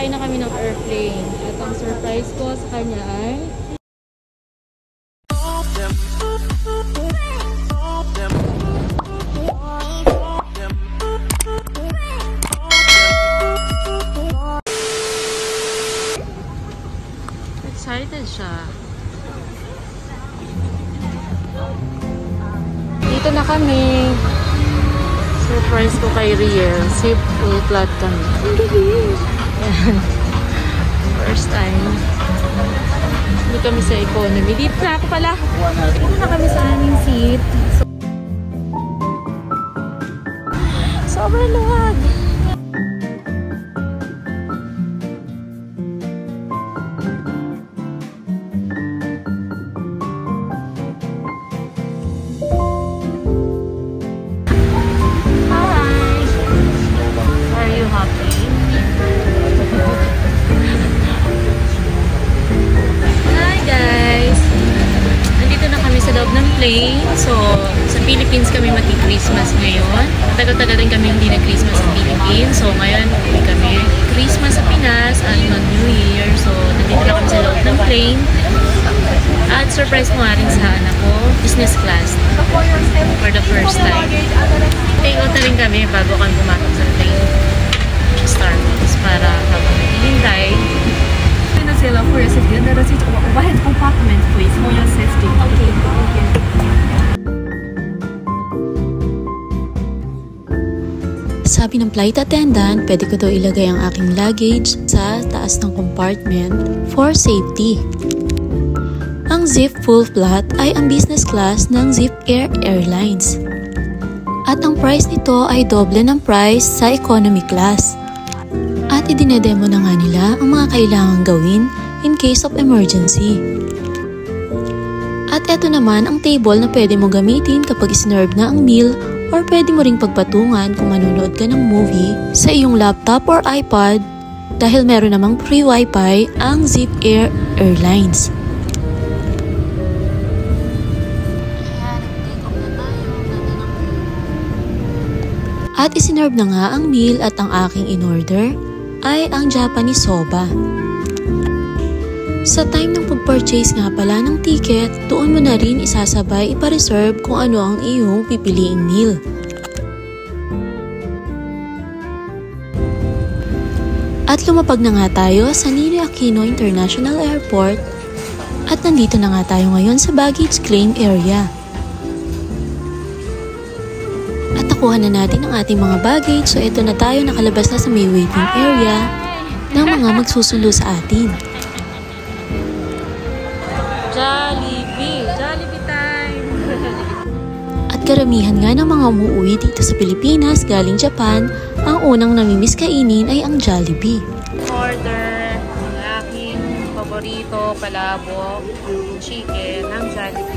Sakay na kami ng airplane. At ang surprise ko sa kanya ay excited siya. Dito na kami. Surprise ko kay Riel. Zip full flat kami. First time. Dito kami sa economy. Dito na ako pala. Dito na kami sa aming seat. Sobrang luwag. So, sa Philippines kami mati-Christmas ngayon. Tagal-tagal rin kami hindi nag-Christmas sa Philippines. So, ngayon uwi kami Christmas sa Pinas at mag-New Year. So, nandito na kami sa loob ng plane. At surprise ko nga rin sa anak ko, business class. For the first time. Take out na rin kami bago kami pumatok sa plane. Starbucks para habang naghihintay. For your safety, and seat overhead compartment, please, for your safety. Okay. Sabi ng flight attendant, pwede ko daw ilagay ang aking luggage sa taas ng compartment for safety. Ang Zip Full Flat ay ang business class ng Zip Air Airlines. At ang price nito ay doble ng price sa economy class. At idinedemo na nga nila ang mga kailangang gawin in case of emergency. At eto naman ang table na pwede mo gamitin kapag isinurve na ang meal or pwede mo ring pagpatungan kung manonood ka ng movie sa iyong laptop or iPad dahil meron namang free wifi ang Zip Air Airlines. At isinurve na nga ang meal at ang aking in-order ay ang Japanese soba. Sa time ng pag-purchase nga pala ng ticket, doon mo na rin isasabay ipa-reserve kung ano ang iyong pipiliing meal. At lumapag na nga tayo sa Ninoy Aquino International Airport at nandito na nga tayo ngayon sa baggage claim area. At nakuha na natin ang ating mga baggage, so ito na tayo, nakalabas na sa may waiting area ng mga magsusundo sa atin. Jollibee! Jollibee time! At karamihan nga ng mga umuwi dito sa Pilipinas galing Japan, ang unang namimiss kainin ay ang Jollibee. Order ang aking paborito, palabok, chicken ng Jollibee.